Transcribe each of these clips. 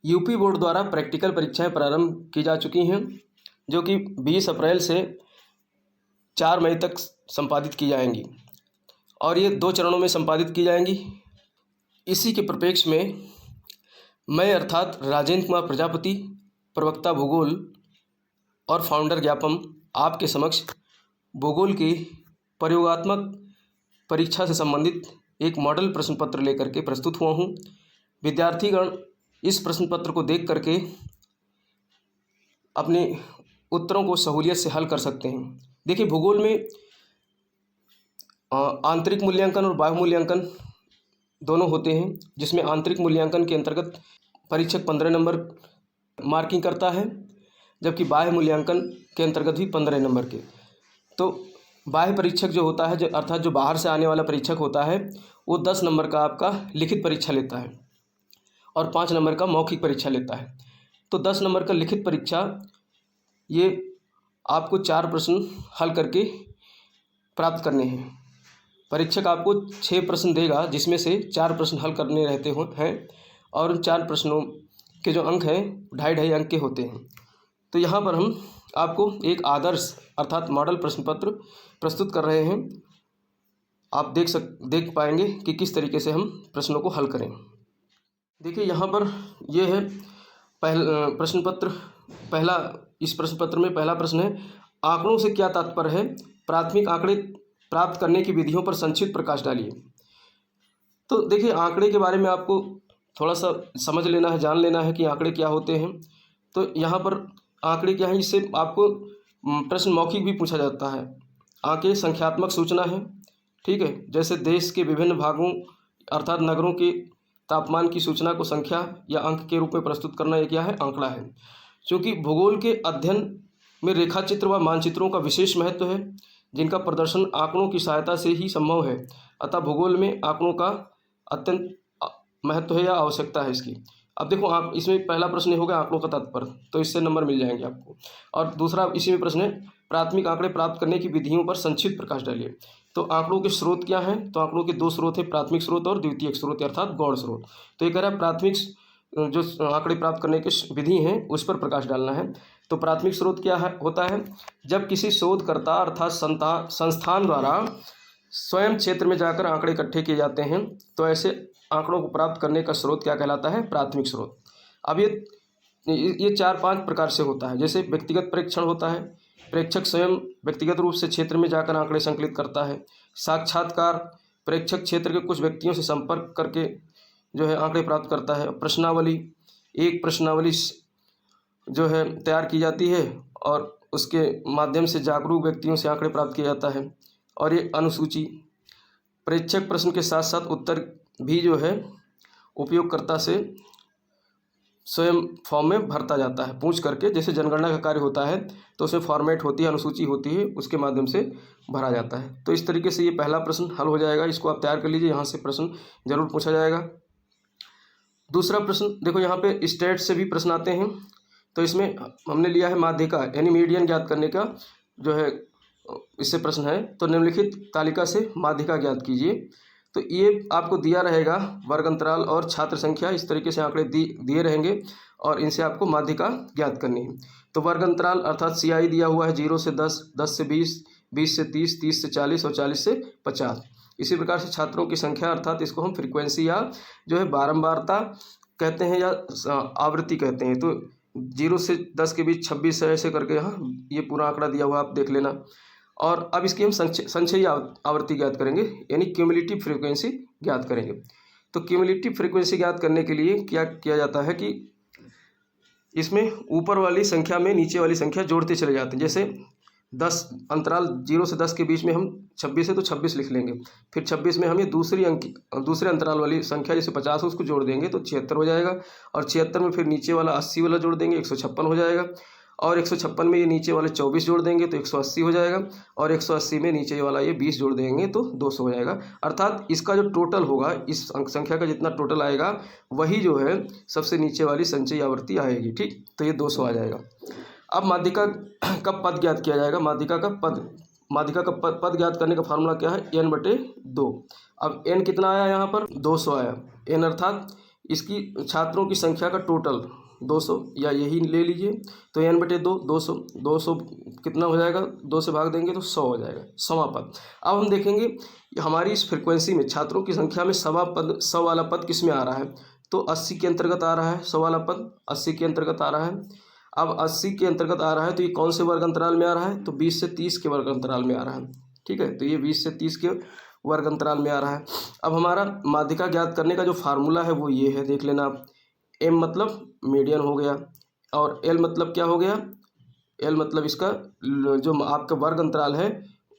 UP board द्वारा practical परीक्षाएं प्रारंभ की जा चुकी हैं, जो कि 20 अप्रैल से 4 मई तक संपादित की जाएंगी और ये 2 चरणों में संपादित की जाएंगी। इसी के परिप्रेक्ष्य में मैं अर्थात राजेंद्र कुमार प्रजापति, प्रवक्ता भूगोल और फाउंडर ज्ञापम, आपके समक्ष भूगोल की प्रयोगात्मक परीक्षा से संबंधित एक मॉडल प्रश्न पत्र लेकर के प्रस्तुत हुआ हूँ। विद्यार्थीगण इस प्रश्न पत्र को देख करके अपने उत्तरों को सहूलियत से हल कर सकते हैं। देखिए, भूगोल में आंतरिक मूल्यांकन और बाह्य मूल्यांकन दोनों होते हैं, जिसमें आंतरिक मूल्यांकन के अंतर्गत परीक्षक 15 नंबर मार्किंग करता है, जबकि बाह्य मूल्यांकन के अंतर्गत भी 15 नंबर के। तो बाह्य परीक्षक जो होता है, अर्थात जो बाहर से आने वाला परीक्षक होता है, वो 10 नंबर का आपका लिखित परीक्षा लेता है और 5 नंबर का मौखिक परीक्षा लेता है। तो 10 नंबर का लिखित परीक्षा, ये आपको 4 प्रश्न हल करके प्राप्त करने हैं। परीक्षक आपको 6 प्रश्न देगा, जिसमें से 4 प्रश्न हल करने रहते हैं और उन 4 प्रश्नों के जो अंक हैं 2.5 अंक के होते हैं। तो यहाँ पर हम आपको एक आदर्श अर्थात मॉडल प्रश्न पत्र प्रस्तुत कर रहे हैं। आप देख पाएंगे कि किस तरीके से हम प्रश्नों को हल करें। देखिए, यहाँ पर ये है प्रश्न पत्र पहला। इस प्रश्न पत्र में पहला प्रश्न है, आंकड़ों से क्या तात्पर्य है? प्राथमिक आंकड़े प्राप्त करने की विधियों पर संक्षिप्त प्रकाश डालिए। तो देखिए, आंकड़े के बारे में आपको थोड़ा सा समझ लेना है, जान लेना है कि आंकड़े क्या होते हैं। तो यहाँ पर आंकड़े क्या है, इससे आपको प्रश्न मौखिक भी पूछा जाता है। आंकड़े संख्यात्मक सूचना है, ठीक है। जैसे देश के विभिन्न भागों अर्थात नगरों के तापमान की सूचना को संख्या या अंक के रूप में प्रस्तुत करना, ये क्या है? आंकड़ा है। क्योंकि भूगोल के अध्ययन में रेखाचित्र व मानचित्रों का विशेष महत्व है, जिनका प्रदर्शन आंकड़ों की सहायता से ही संभव है। अतः भूगोल में आंकड़ों का अत्यंत महत्व है या आवश्यकता है इसकी। अब देखो, आप इसमें पहला प्रश्न होगा आंकड़ों का तात्पर्य, तो इससे नंबर मिल जाएंगे आपको। और दूसरा इसी में प्रश्न है, प्राथमिक आंकड़े प्राप्त करने की विधियों पर संक्षिप्त प्रकाश डालिए। तो आंकड़ों के स्रोत क्या हैं? तो आंकड़ों के 2 स्रोत हैं, प्राथमिक स्रोत और द्वितीयक स्रोत अर्थात गौण स्रोत। तो ये कह रहा है प्राथमिक जो आंकड़े प्राप्त करने के विधि हैं उस पर प्रकाश डालना है। तो प्राथमिक स्रोत क्या है होता है? जब किसी शोधकर्ता अर्थात संस्थान द्वारा स्वयं क्षेत्र में जाकर आंकड़े इकट्ठे किए जाते हैं, तो ऐसे आंकड़ों को प्राप्त करने का स्रोत क्या कहलाता है? प्राथमिक स्रोत। अब ये 4-5 प्रकार से होता है। जैसे व्यक्तिगत प्रेक्षण होता है, प्रेक्षक स्वयं व्यक्तिगत रूप से क्षेत्र में जाकर आंकड़े संकलित करता है। साक्षात्कार, प्रेक्षक क्षेत्र के कुछ व्यक्तियों से संपर्क करके जो है आंकड़े प्राप्त करता है। प्रश्नावली, एक प्रश्नावली जो है तैयार की जाती है और उसके माध्यम से जागरूक व्यक्तियों से आंकड़े प्राप्त किया जाता है। और ये अनुसूची, प्रेक्षक प्रश्न के साथ साथ उत्तर भी जो है उपयोगकर्ता से स्वयं फॉर्म में भरता जाता है, पूछ करके। जैसे जनगणना का कार्य होता है तो उसमें फॉर्मेट होती है, अनुसूची होती है, उसके माध्यम से भरा जाता है। तो इस तरीके से ये पहला प्रश्न हल हो जाएगा। इसको आप तैयार कर लीजिए, यहाँ से प्रश्न जरूर पूछा जाएगा। दूसरा प्रश्न देखो, यहाँ पे स्टेट से भी प्रश्न आते हैं। तो इसमें हमने लिया है माध्यिका यानी मीडियन ज्ञात करने का जो है इससे प्रश्न है। तो निम्नलिखित तालिका से माध्यिका ज्ञात कीजिए। तो ये आपको दिया रहेगा वर्ग अंतराल और छात्र संख्या, इस तरीके से आंकड़े दिए रहेंगे और इनसे आपको माध्यिका ज्ञात करनी है। तो वर्ग अंतराल अर्थात CI दिया हुआ है 0 से 10, 10 से 20, 20 से 30, 30 से 40 और 40 से 50। इसी प्रकार से छात्रों की संख्या अर्थात इसको हम फ्रीक्वेंसी या जो है बारंबारता कहते हैं या आवृत्ति कहते हैं। तो 0 से 10 के बीच 26 है, ऐसे करके यहाँ ये पूरा आंकड़ा दिया हुआ आप देख लेना। और अब इसकी हम संचयी आवृत्ति ज्ञात करेंगे यानी क्यूमुलेटिव फ्रीक्वेंसी ज्ञात करेंगे। तो क्यूमुलेटिव फ्रीक्वेंसी ज्ञात करने के लिए क्या किया जाता है कि इसमें ऊपर वाली संख्या में नीचे वाली संख्या जोड़ते चले जाते हैं। जैसे 10 अंतराल 0 से 10 के बीच में हम 26 है तो 26 लिख लेंगे। फिर 26 में हम ये दूसरे अंतराल वाली संख्या जैसे 50 है उसको जोड़ देंगे तो 76 हो जाएगा। और 76 में फिर नीचे वाला 80 वाला जोड़ देंगे, 156 हो जाएगा। और 156 में ये नीचे वाले 24 जोड़ देंगे तो 180 हो जाएगा। और 180 में नीचे वाला ये 20 जोड़ देंगे तो 200 हो जाएगा। अर्थात इसका जो टोटल होगा, इस अंक संख्या का जितना टोटल आएगा वही जो है सबसे नीचे वाली संचयी आवृत्ति आएगी। ठीक, तो ये 200 आ जाएगा। अब माध्यिका का पद ज्ञात किया जाएगा। माध्यिका का पद ज्ञात करने का फार्मूला क्या है? n/2। अब n कितना आया? यहाँ पर 200 आया। n अर्थात इसकी छात्रों की संख्या का टोटल 200 या यही ले लीजिए। तो n/2 200, 200 कितना हो जाएगा, 2 से भाग देंगे तो 100 हो जाएगा, 100वां पद। अब हम देखेंगे हमारी इस फ्रिक्वेंसी में छात्रों की संख्या में 100 वाला पद किस में आ रहा है, तो 80 के अंतर्गत आ रहा है। 100 वाला पद 80 के अंतर्गत आ रहा है। अब 80 के अंतर्गत आ रहा है तो ये कौन से वर्ग अंतराल में आ रहा है, तो 20 से 30 के वर्ग अंतराल में आ रहा है। ठीक है, तो ये 20 से 30 के वर्ग अंतराल में आ रहा है। अब हमारा माध्यिका ज्ञात करने का जो फार्मूला है वो ये है, देख लेना आप। m मतलब मीडियन हो गया और l मतलब क्या हो गया, l मतलब इसका जो आपका वर्ग अंतराल है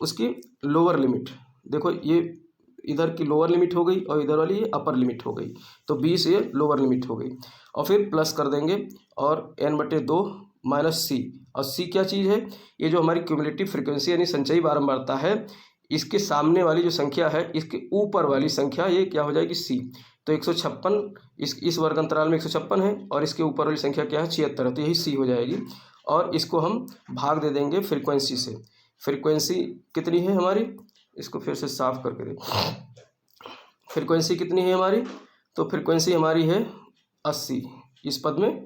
उसकी लोअर लिमिट। देखो ये इधर की लोअर लिमिट हो गई और इधर वाली ये अपर लिमिट हो गई, तो 20 ये लोअर लिमिट हो गई। और फिर प्लस कर देंगे और n/2 माइनस c। और c क्या चीज़ है, ये जो हमारी क्यूमुलेटिव फ्रिक्वेंसी यानी संचयी बारंबारता है, इसके सामने वाली जो संख्या है इसके ऊपर वाली संख्या ये क्या हो जाएगी, c। तो 156 इस वर्ग अंतराल में 156 है और इसके ऊपर वाली संख्या क्या है, 76 है, तो यही c हो जाएगी। और इसको हम भाग दे देंगे फ्रीक्वेंसी से। फ्रीक्वेंसी कितनी है हमारी, इसको फिर से साफ करके दे। फ्रीक्वेंसी कितनी है हमारी, तो फ्रीक्वेंसी हमारी है 80। इस पद में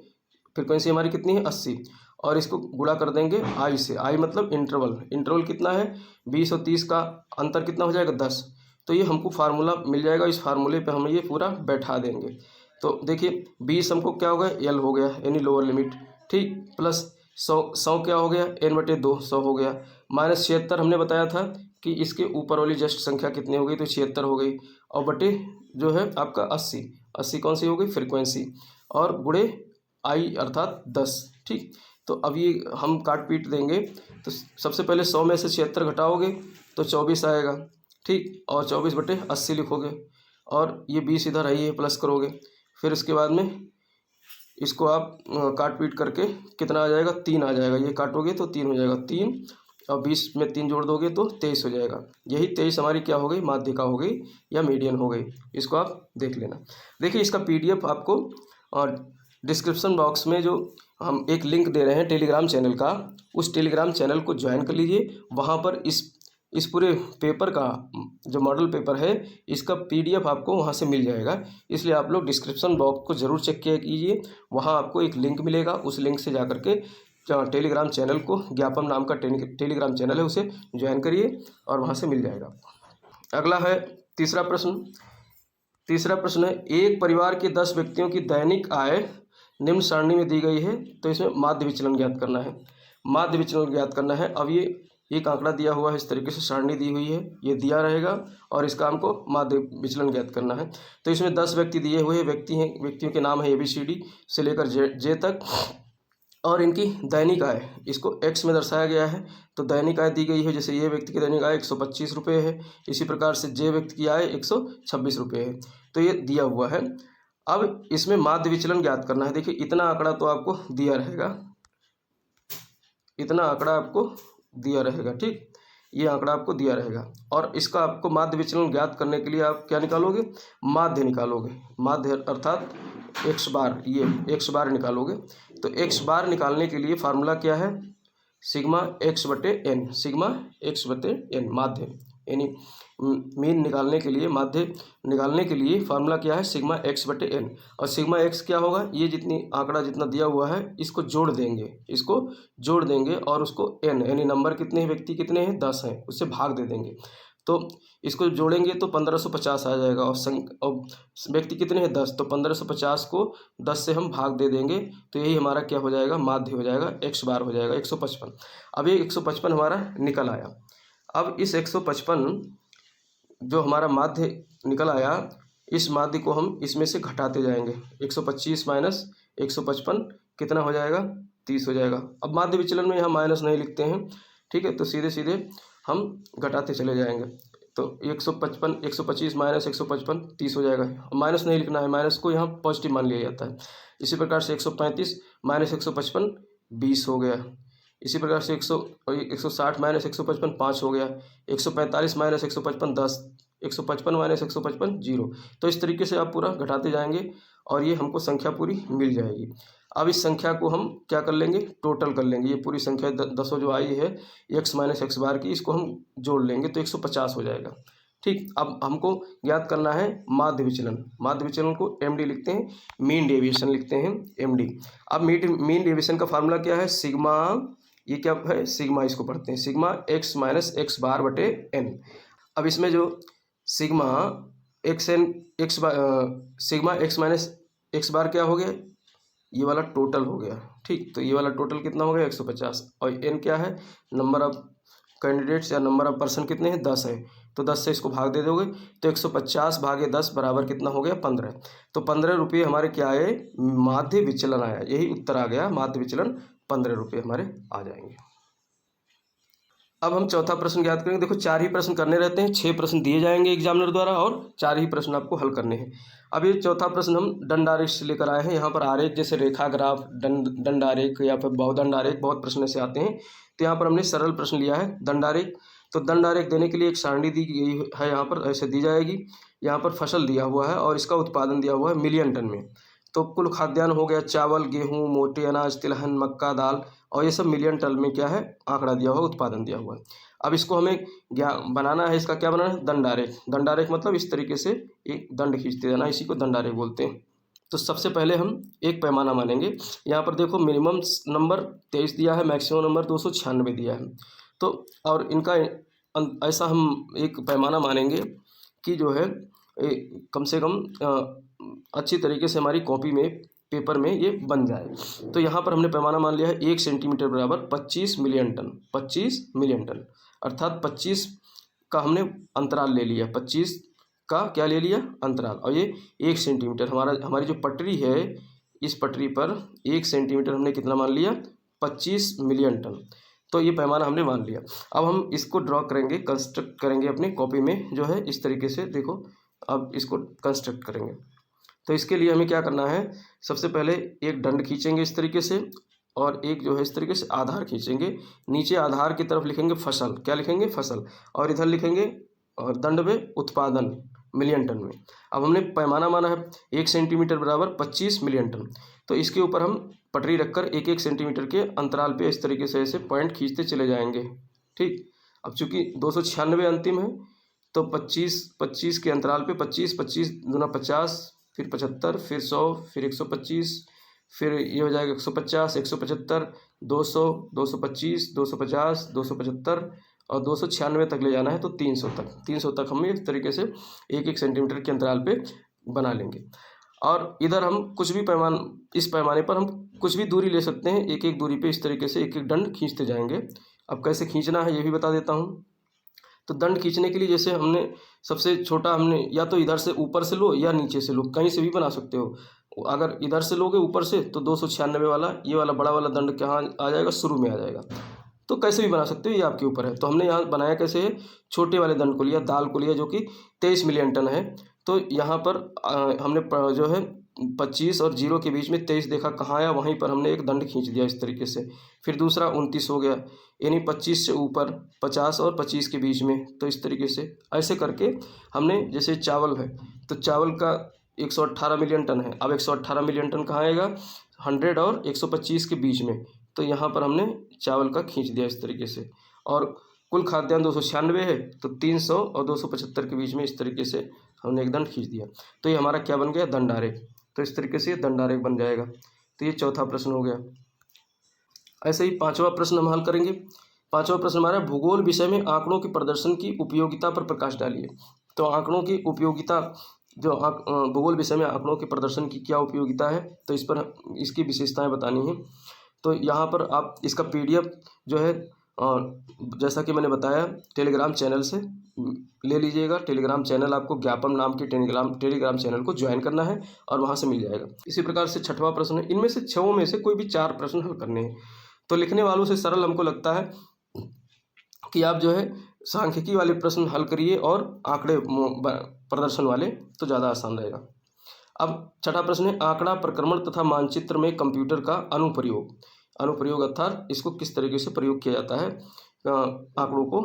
फ्रीक्वेंसी हमारी कितनी है, 80। और इसको गुणा कर देंगे आई से। आई मतलब इंटरवल। इंटरवल कितना है, 20 और 30 का अंतर कितना हो जाएगा, 10। तो ये हमको फार्मूला मिल जाएगा, इस फार्मूले पे हम ये पूरा बैठा देंगे। तो देखिए 20 हमको क्या हो गया, एल हो गया यानी लोअर लिमिट, ठीक। प्लस 100 क्या हो गया, n/2 100 हो गया। माइनस 76 हमने बताया था कि इसके ऊपर वाली जस्ट संख्या कितनी हो गई, तो 76 हो गई। और बटे जो है आपका 80 कौन सी हो गई, फ्रीक्वेंसी। और गुणे आई अर्थात 10, ठीक। तो अब ये हम काट पीट देंगे। तो सबसे पहले 100 में से 76 घटाओगे तो 24 आएगा, ठीक। और 24/80 लिखोगे और ये 20 इधर आई है, प्लस करोगे। फिर इसके बाद में इसको आप काट पीट करके कितना आ जाएगा, 3 आ जाएगा। ये काटोगे तो 3 हो जाएगा, 3 और 20 में 3 जोड़ दोगे तो 23 हो जाएगा। यही 23 हमारी क्या हो गई, माध्यिका हो गई या मीडियन हो गई। इसको आप देख लेना। देखिए इसका PDF आपको और डिस्क्रिप्शन बॉक्स में जो हम एक लिंक दे रहे हैं टेलीग्राम चैनल का, उस टेलीग्राम चैनल को ज्वाइन कर लीजिए। वहाँ पर इस पूरे पेपर का जो मॉडल पेपर है इसका PDF आपको वहाँ से मिल जाएगा। इसलिए आप लोग डिस्क्रिप्शन बॉक्स को ज़रूर चेक किया कीजिए, वहाँ आपको एक लिंक मिलेगा। उस लिंक से जा कर के टेलीग्राम चैनल को, ज्ञापम नाम का टेलीग्राम चैनल है, उसे ज्वाइन करिए और वहाँ से मिल जाएगा। अगला है तीसरा प्रश्न। तीसरा प्रश्न है, एक परिवार के 10 व्यक्तियों की दैनिक आय निम्न सारणी में दी गई है, तो इसमें माध्य विचलन ज्ञात करना है। माध्य विचलन ज्ञात करना है। अब ये एक आंकड़ा दिया हुआ है, इस तरीके से सारणी दी हुई है, ये दिया रहेगा और इसका हमको माध्य विचलन ज्ञात करना है। तो इसमें 10 व्यक्ति दिए हुए व्यक्ति हैं, व्यक्तियों के नाम है ABCD से लेकर जे तक, और इनकी दैनिक आय इसको x में दर्शाया गया है। तो दैनिक आय दी गई है, जैसे ये व्यक्ति की दैनिक आय 125 रुपये है, इसी प्रकार से जे व्यक्ति की आय 126 रुपये है। तो ये दिया हुआ है। अब इसमें माध्य विचलन ज्ञात करना है। देखिए इतना आंकड़ा तो आपको दिया रहेगा, इतना आंकड़ा आपको दिया रहेगा, ठीक। ये आंकड़ा आपको दिया रहेगा और इसका आपको माध्य विचलन ज्ञात करने के लिए आप क्या निकालोगे, माध्य निकालोगे। माध्य अर्थात x बार, ये x बार निकालोगे। तो x बार निकालने के लिए फार्मूला क्या है, सिग्मा x/n, सिग्मा x/n माध्य यानी मीन निकालने के लिए, माध्य निकालने के लिए फार्मूला क्या है, सिग्मा x/n। और सिग्मा x क्या होगा, ये जितनी आंकड़ा जितना दिया हुआ है इसको जोड़ देंगे, इसको जोड़ देंगे और उसको n यानी नंबर कितने हैं, व्यक्ति कितने हैं, 10 हैं, उससे भाग दे देंगे। तो इसको जोड़ेंगे तो 1550 आ जाएगा और व्यक्ति कितने हैं, 10। तो 1550 को 10 से हम भाग दे देंगे तो यही हमारा क्या हो जाएगा, माध्य हो जाएगा, x बार हो जाएगा 155। अब ये 155 हमारा निकल आया। अब इस 155 जो हमारा माध्य निकल आया, इस माध्य को हम इसमें से घटाते जाएंगे। 125 माइनस 155 कितना हो जाएगा, 30 हो जाएगा। अब माध्य विचलन में यहाँ माइनस नहीं लिखते हैं, ठीक है, तो सीधे सीधे हम घटाते चले जाएंगे। तो 125 माइनस 155 30 हो जाएगा। माइनस नहीं लिखना है, माइनस को यहाँ पॉजिटिव मान लिया जाता है। इसी प्रकार से 135 माइनस 155 20 हो गया। इसी प्रकार से 160 माइनस 155 5 हो गया। 145 माइनस 155 10, 155 माइनस 155 0। तो इस तरीके से आप पूरा घटाते जाएंगे और ये हमको संख्या पूरी मिल जाएगी। अब इस संख्या को हम क्या कर लेंगे, टोटल कर लेंगे। ये पूरी संख्या 10 जो आई है x माइनस x बार की, इसको हम जोड़ लेंगे तो 150 हो जाएगा। ठीक, अब हमको ज्ञात करना है माध्य विचलन। माध्य विचलन को MD लिखते हैं, मीन डेविएशन लिखते हैं MD। अब मीन डेविएशन का फार्मूला क्या है, सिग्मा, ये क्या है, सिग्मा, इसको पढ़ते हैं sigma x minus x bar बटे n। अब इसमें जो sigma sigma x minus x bar क्या हो गया, ये वाला टोटल हो गया। ठीक, तो ये वाला टोटल कितना हो गया 150, और n क्या है, नंबर ऑफ कैंडिडेट्स या नंबर ऑफ पर्सन कितने हैं, 10 है, तो 10 से इसको भाग दे दोगे तो 150 भागे 10 बराबर कितना हो गया 15। तो 15 रुपये हमारे क्या आए, माध्य विचलन आया, यही उत्तर आ गया, माध्य विचलन 15 रुपये हमारे आ जाएंगे। अब हम चौथा प्रश्न ज्ञात करेंगे। देखो 4 ही प्रश्न करने रहते हैं, 6 प्रश्न दिए जाएंगे एग्जामिनर द्वारा और 4 ही प्रश्न आपको हल करने हैं। अब ये चौथा प्रश्न हम दंडारेख से लेकर आए हैं। यहाँ पर आरेख जैसे रेखा ग्राफ, दंडारेख या फिर बहुदंडारेख, बहुत प्रश्न ऐसे आते हैं। तो यहाँ पर हमने सरल प्रश्न लिया है दंडारेख। तो दंडारेख देने के लिए एक सारणी दी गई है, यहाँ पर ऐसे दी जाएगी। यहाँ पर फसल दिया हुआ है और इसका उत्पादन दिया हुआ है मिलियन टन में। तो कुल खाद्यान्न हो गया चावल, गेहूँ, मोटे अनाज, तिलहन, मक्का, दाल, और ये सब मिलियन टन में क्या है, आंकड़ा दिया हुआ, उत्पादन दिया हुआ है। अब इसको हमें बनाना है, इसका क्या बनाना है, दंडारेख। दंडारेख मतलब इस तरीके से एक दंड खींचते जाना, इसी को दंडारेख बोलते हैं। तो सबसे पहले हम एक पैमाना मानेंगे। यहाँ पर देखो मिनिमम नंबर 23 दिया है, मैक्सिमम नंबर 296 दिया है। तो और इनका ऐसा हम एक पैमाना मानेंगे कि जो है कम से कम अच्छी तरीके से हमारी कॉपी में, पेपर में ये बन जाए। तो यहाँ पर हमने पैमाना मान लिया है 1 सेंटीमीटर बराबर 25 मिलियन टन। 25 मिलियन टन अर्थात 25 का हमने अंतराल ले लिया, 25 का क्या ले लिया, अंतराल, और ये 1 सेंटीमीटर हमारी जो पटरी है, इस पटरी पर 1 सेंटीमीटर हमने कितना मान लिया, 25 मिलियन टन। तो ये पैमाना हमने मान लिया। अब हम इसको ड्रॉ करेंगे, कंस्ट्रक्ट करेंगे अपनी कॉपी में, जो है इस तरीके से। देखो अब इसको कंस्ट्रक्ट करेंगे। तो इसके लिए हमें क्या करना है, सबसे पहले एक दंड खींचेंगे इस तरीके से, और एक जो है इस तरीके से आधार खींचेंगे। नीचे आधार की तरफ लिखेंगे फसल, क्या लिखेंगे, फसल, और इधर लिखेंगे और दंड में उत्पादन मिलियन टन में। अब हमने पैमाना माना है 1 सेंटीमीटर बराबर 25 मिलियन टन। तो इसके ऊपर हम पटरी रखकर 1-1 सेंटीमीटर के अंतराल पे इस तरीके से ऐसे पॉइंट खींचते चले जाएंगे। ठीक, अब चूंकि 296 अंतिम है, तो 25-25 के अंतराल पे 25-25 दूना 50, फिर 75, फिर 100, फिर 125, फिर ये हो जाएगा 150, 175, 200, 225, 250, 275 और 296 तक ले जाना है, तो 300 तक हम इस तरीके से 1-1 सेंटीमीटर के अंतराल पे बना लेंगे। और इधर हम कुछ भी इस पैमाने पर हम कुछ भी दूरी ले सकते हैं, एक दूरी पे इस तरीके से एक दंड खींचते जाएंगे। अब कैसे खींचना है ये भी बता देता हूँ। तो दंड खींचने के लिए जैसे हमने सबसे छोटा, हमने या तो इधर से ऊपर से लो या नीचे से लो, कहीं से भी बना सकते हो। अगर इधर से लोगे ऊपर से तो 296 वाला, ये वाला बड़ा वाला दंड कहाँ आ जाएगा, शुरू में आ जाएगा। तो कैसे भी बना सकते हो, ये आपके ऊपर है। तो हमने यहाँ बनाया कैसे है, छोटे वाले दंड को लिया, दाल को लिया, जो कि 23 मिलियन टन है। तो यहाँ पर हमने जो है 25 और 0 के बीच में 23 देखा कहाँ आया, वहीं पर हमने एक दंड खींच दिया इस तरीके से। फिर दूसरा 29 हो गया, यानी 25 से ऊपर 50 और 25 के बीच में। तो इस तरीके से ऐसे करके हमने, जैसे चावल है तो चावल का 118 मिलियन टन है। अब 118 मिलियन टन कहाँ आएगा, 100 और 125 के बीच में। तो यहाँ पर हमने चावल का खींच दिया इस तरीके से। और कुल खाद्यान्न 296 है, तो 300 और 275 के बीच में इस तरीके से हमने एक दंड खींच दिया। तो ये हमारा क्या बन गया, दंडारेख। तो इस तरीके से दंडारेख बन जाएगा। तो ये चौथा प्रश्न हो गया। ऐसे ही 5वां प्रश्न हम हल करेंगे। 5वां प्रश्न हमारा, भूगोल विषय में आंकड़ों के प्रदर्शन की उपयोगिता पर प्रकाश डालिए। तो आंकड़ों की उपयोगिता, जो भूगोल विषय में आंकड़ों के प्रदर्शन की क्या उपयोगिता है, तो इस पर इसकी विशेषताएं बतानी है। तो यहाँ पर आप इसका PDF जो है, जैसा कि मैंने बताया, टेलीग्राम चैनल से ले लीजिएगा। टेलीग्राम चैनल आपको ज्ञापन नाम के टेलीग्राम चैनल को ज्वाइन करना है और वहाँ से मिल जाएगा। इसी प्रकार से 6वां प्रश्न है, इनमें से 6 में से कोई भी 4 प्रश्न हल करने हैं। तो लिखने वालों से सरल हमको लगता है कि आप जो है सांख्यिकी वाले प्रश्न हल करिए और आंकड़े प्रदर्शन वाले, तो ज़्यादा आसान रहेगा। अब 6वां प्रश्न है, आंकड़ा प्रक्रमण तथा मानचित्र में कंप्यूटर का अनुप्रयोग। अनुप्रयोग अर्थात इसको किस तरीके से प्रयोग किया जाता है आंकड़ों को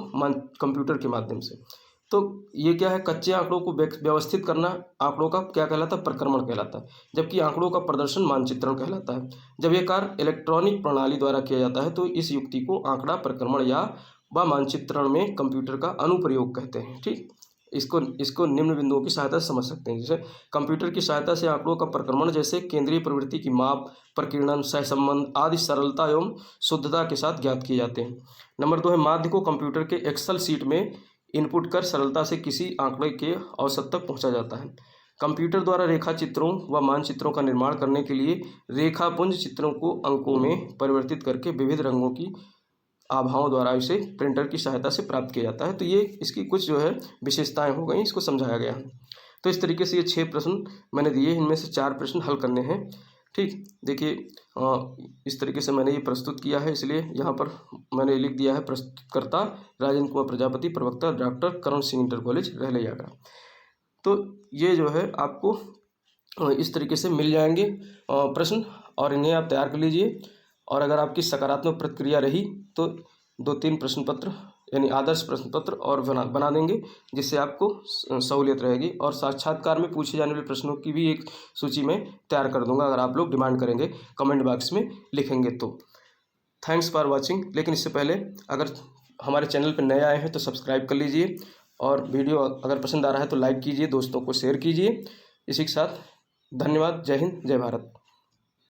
कंप्यूटर के माध्यम से। तो ये क्या है, कच्चे आंकड़ों को व्यवस्थित करना आंकड़ों का क्या कहलाता है, प्रक्रमण कहलाता है, जबकि आंकड़ों का प्रदर्शन मानचित्रण कहलाता है। जब यह कार्य इलेक्ट्रॉनिक प्रणाली द्वारा किया जाता है तो इस युक्ति को आंकड़ा प्रक्रमण या मानचित्रण में कंप्यूटर का अनुप्रयोग कहते हैं। ठीक, इसको निम्न बिंदुओं की सहायता से समझ सकते हैं। जैसे कंप्यूटर की सहायता से आंकड़ों का प्रक्रमण जैसे केंद्रीय प्रवृत्ति की माप, प्रकीर्णन, सहसंबंध आदि सरलता एवं शुद्धता के साथ ज्ञात किए जाते हैं। नंबर 2 है माध्य को कंप्यूटर के एक्सेल सीट में इनपुट कर सरलता से किसी आंकड़े के औसत तक पहुंचा जाता है। कंप्यूटर द्वारा रेखा चित्रों व मानचित्रों का निर्माण करने के लिए रेखापुंज चित्रों को अंकों में परिवर्तित करके विविध रंगों की आभाओं द्वारा इसे प्रिंटर की सहायता से प्राप्त किया जाता है। तो ये इसकी कुछ जो है विशेषताएं हो गई, इसको समझाया गया है। तो इस तरीके से ये 6 प्रश्न मैंने दिए, इनमें से 4 प्रश्न हल करने हैं। ठीक, देखिए इस तरीके से मैंने ये प्रस्तुत किया है, इसलिए यहाँ पर मैंने लिख दिया है प्रस्तुतकर्ता राजेंद्र कुमार प्रजापति, प्रवक्ता doctor Karan Singh inter college रहलैयागढ़। तो ये जो है आपको इस तरीके से मिल जाएंगे प्रश्न, और इन्हें आप तैयार कर लीजिए। और अगर आपकी सकारात्मक प्रतिक्रिया रही तो 2-3 प्रश्न पत्र यानी आदर्श प्रश्न पत्र और बना देंगे, जिससे आपको सहूलियत रहेगी। और साक्षात्कार में पूछे जाने वाले प्रश्नों की भी एक सूची में तैयार कर दूंगा, अगर आप लोग डिमांड करेंगे, कमेंट बॉक्स में लिखेंगे तो। Thanks for watching. लेकिन इससे पहले अगर हमारे चैनल पर नए आए हैं तो सब्सक्राइब कर लीजिए, और वीडियो अगर पसंद आ रहा है तो लाइक कीजिए, दोस्तों को शेयर कीजिए। इसी के साथ धन्यवाद। जय हिंद, जय भारत।